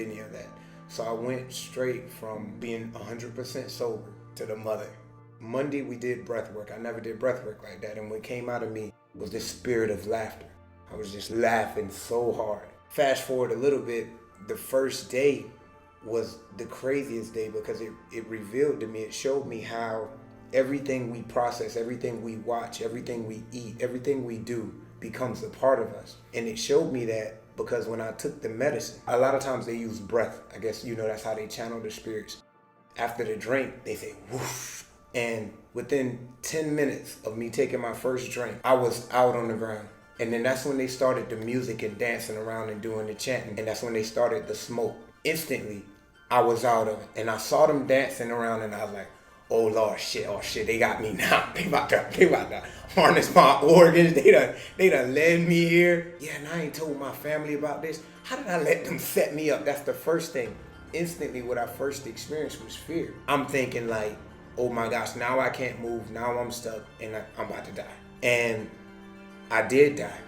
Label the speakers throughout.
Speaker 1: any of that. So I went straight from being 100% sober to the mother. Monday we did breath work. I never did breath work like that. And what came out of me was this spirit of laughter. I was just laughing so hard. Fast forward a little bit, the first day was the craziest day because it revealed to me, it showed me how everything we process, everything we watch, everything we eat, everything we do becomes a part of us. And it showed me that because when I took the medicine, a lot of times they use breath. I guess, that's how they channel the spirits. After the drink, they say, whoosh. And within 10 minutes of me taking my first drink, I was out on the ground. And then that's when they started the music and dancing around and doing the chanting. And that's when they started the smoke. Instantly, I was out of it. And I saw them dancing around and I was like, oh Lord, shit, they got me now. They about to harness my organs. They done led me here. Yeah, and I ain't told my family about this. How did I let them set me up? That's the first thing. Instantly, what I first experienced was fear. I'm thinking like, oh my gosh, now I can't move. Now I'm stuck and I'm about to die. And I did die.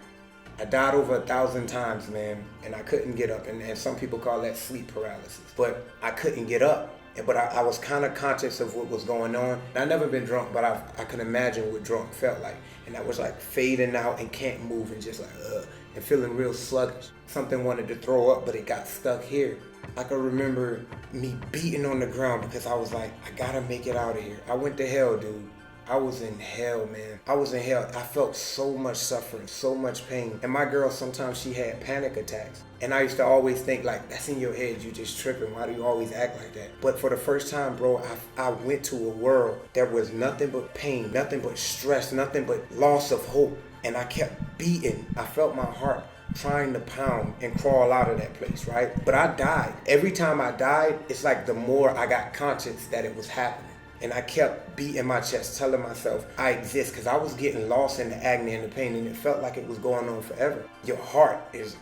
Speaker 1: I died over 1,000 times, man, and I couldn't get up. And some people call that sleep paralysis. But I couldn't get up. But I was kind of conscious of what was going on. I've never been drunk, but I can imagine what drunk felt like. And I was like fading out and can't move and just like, and feeling real sluggish. Something wanted to throw up, but it got stuck here. I can remember me beating on the ground because I was like, I gotta make it out of here. I went to hell, dude. I was in hell, man. I was in hell. I felt so much suffering, so much pain. And my girl, sometimes she had panic attacks. And I used to always think like, that's in your head, you just tripping. Why do you always act like that? But for the first time, bro, I went to a world that was nothing but pain, nothing but stress, nothing but loss of hope. And I kept beating. I felt my heart trying to pound and crawl out of that place, right? But I died. Every time I died, it's like the more I got conscious that it was happening. And I kept beating my chest, telling myself I exist, because I was getting lost in the agony and the pain, and it felt like it was going on forever. Your heart is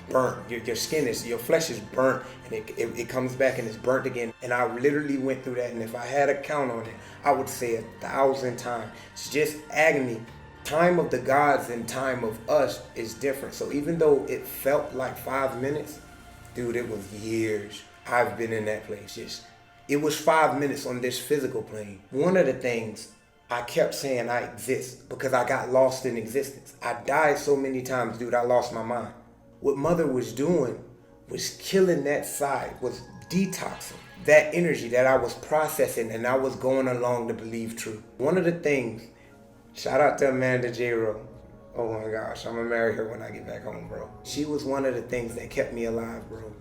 Speaker 1: burnt. Your skin your flesh is burnt, and it comes back and it's burnt again. And I literally went through that, and if I had a count on it, I would say 1,000 times. It's just agony. Time of the gods and time of us is different. So even though it felt like 5 minutes, dude, it was years. I've been in that place. It was 5 minutes on this physical plane. One of the things I kept saying I exist because I got lost in existence. I died so many times, dude, I lost my mind. What mother was doing was killing that side, was detoxing that energy that I was processing, and I was going along to believe true. One of the things, shout out to Amanda J-Ro. Oh my gosh, I'm gonna marry her when I get back home, bro. She was one of the things that kept me alive, bro.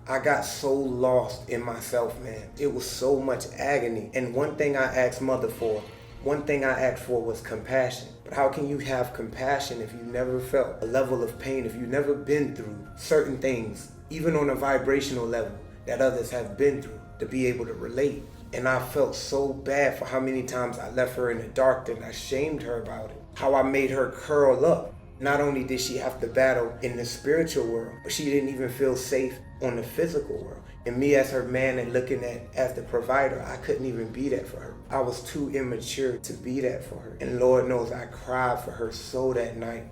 Speaker 1: I got so lost in myself, man. It was so much agony. And one thing I asked mother for, was compassion. But how can you have compassion if you never felt a level of pain, if you've never been through certain things, even on a vibrational level that others have been through, to be able to relate? And I felt so bad for how many times I left her in the dark and I shamed her about it. How I made her curl up. Not only did she have to battle in the spiritual world, but she didn't even feel safe on the physical world. And me as her man and looking at as the provider, I couldn't even be that for her. I was too immature to be that for her. And Lord knows I cried for her so that night.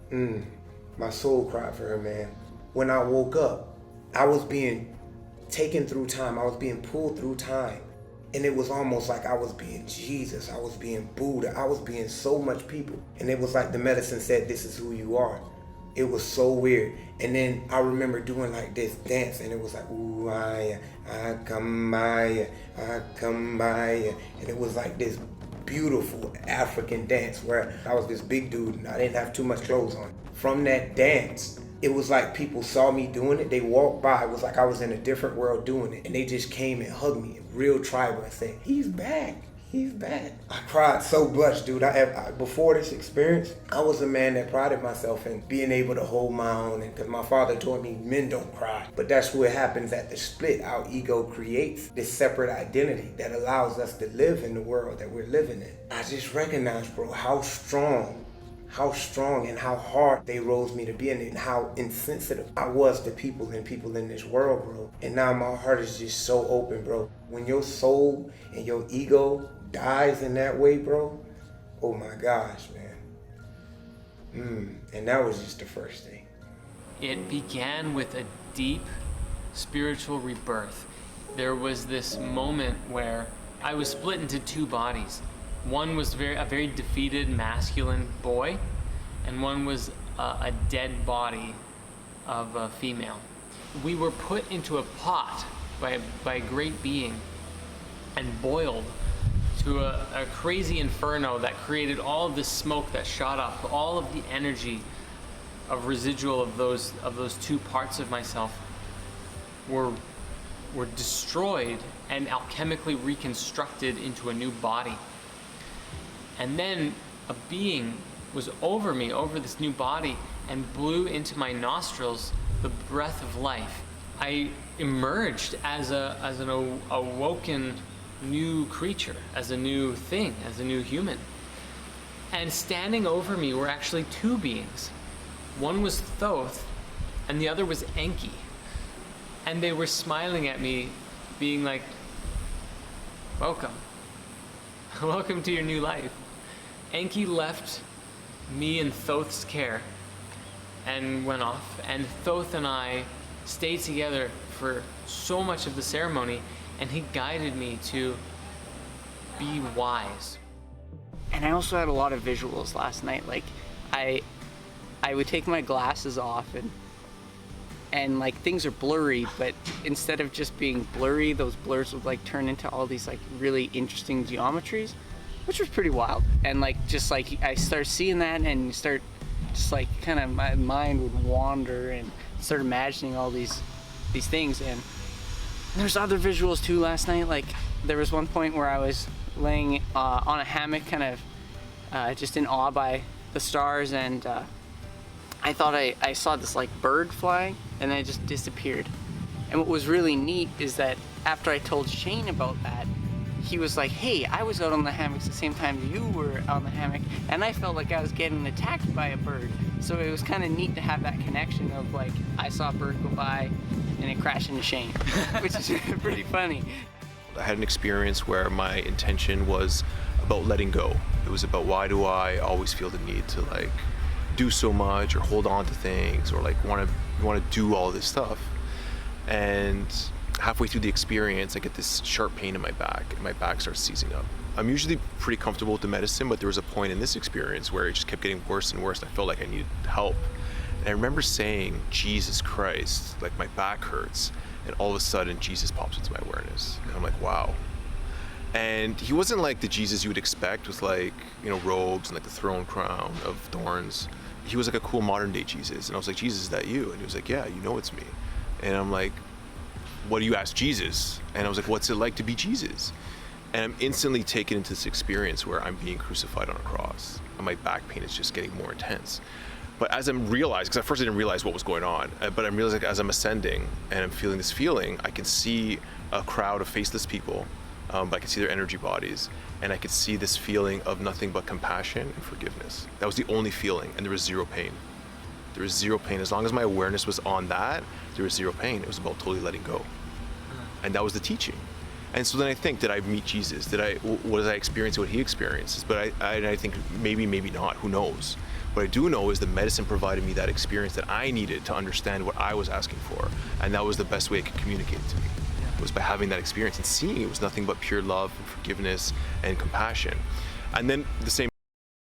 Speaker 1: My soul cried for her, man. When I woke up, I was being taken through time. I was being pulled through time. And it was almost like I was being Jesus. I was being Buddha. I was being so much people. And it was like the medicine said, this is who you are. It was so weird. And then I remember doing like this dance, and it was like, ooh, I come by, and it was like this beautiful African dance where I was this big dude and I didn't have too much clothes on. From that dance, it was like people saw me doing it. They walked by. It was like I was in a different world doing it. And they just came and hugged me, real tribal, and said, he's back. He's back. I cried so much, dude. Before this experience, I was a man that prided myself in being able to hold my own. Because my father told me men don't cry. But that's what happens at the split. Our ego creates this separate identity that allows us to live in the world that we're living in. I just recognized, bro, how strong and how hard they rose me to be in it, and how insensitive I was to people in this world, bro. And now my heart is just so open, bro. When your soul and your ego dies in that way, bro, oh my gosh, man. And that was just the first thing.
Speaker 2: It began with a deep spiritual rebirth. There was this moment where I was split into two bodies. One was a very defeated masculine boy, and one was a dead body of a female. We were put into a pot by a great being and boiled to a crazy inferno that created all of this smoke that shot up, all of the energy of residual of those two parts of myself were destroyed and alchemically reconstructed into a new body. And then a being was over me, over this new body, and blew into my nostrils the breath of life. I emerged as an awoken new creature, as a new thing, as a new human. And standing over me were actually two beings. One was Thoth, and the other was Enki. And they were smiling at me, being like, welcome. Welcome to your new life. Enki left me in Thoth's care and went off. And Thoth and I stayed together for so much of the ceremony, and he guided me to be wise.
Speaker 3: And I also had a lot of visuals last night. Like, I would take my glasses off and like things are blurry, but instead of just being blurry, those blurs would like turn into all these like really interesting geometries, which was pretty wild. And like just like I start seeing that, and you start just like kind of, my mind would wander and start imagining all these things. And there's other visuals too last night. Like there was one point where I was laying on a hammock, kind of just in awe by the stars, and I thought I saw this like bird flying, and then it just disappeared. And what was really neat is that after I told Shane about that, he was like, hey, I was out on the hammocks the same time you were on the hammock, and I felt like I was getting attacked by a bird. So it was kind of neat to have that connection of like, I saw a bird go by and it crashed into Shane, which is pretty funny.
Speaker 4: I had an experience where my intention was about letting go. It was about, why do I always feel the need to like do so much or hold on to things or like want to do all this stuff. And halfway through the experience, I get this sharp pain in my back, and my back starts seizing up. I'm usually pretty comfortable with the medicine, but there was a point in this experience where it just kept getting worse and worse, and I felt like I needed help. And I remember saying, Jesus Christ, like my back hurts, and all of a sudden Jesus pops into my awareness, and I'm like, wow. And he wasn't like the Jesus you would expect with like, you know, robes and like the throne crown of thorns. He was like a cool modern day Jesus. And I was like, Jesus, is that you? And he was like, yeah, you know it's me. And I'm like, what do you ask Jesus? And I was like, what's it like to be Jesus? And I'm instantly taken into this experience where I'm being crucified on a cross, and my back pain is just getting more intense. But as I'm realizing, because at first I didn't realize what was going on, but I'm realizing as I'm ascending and I'm feeling this feeling, I can see a crowd of faceless people, but I can see their energy bodies, and I could see this feeling of nothing but compassion and forgiveness. That was the only feeling, and there was zero pain. There was zero pain. As long as my awareness was on that, there was zero pain. It was about totally letting go. And that was the teaching. And so then I think, did I meet Jesus? Was I experience what he experiences? But I think maybe not, who knows? What I do know is the medicine provided me that experience that I needed to understand what I was asking for. And that was the best way it could communicate it to me, was by having that experience and seeing it was nothing but pure love and forgiveness and compassion. And then the same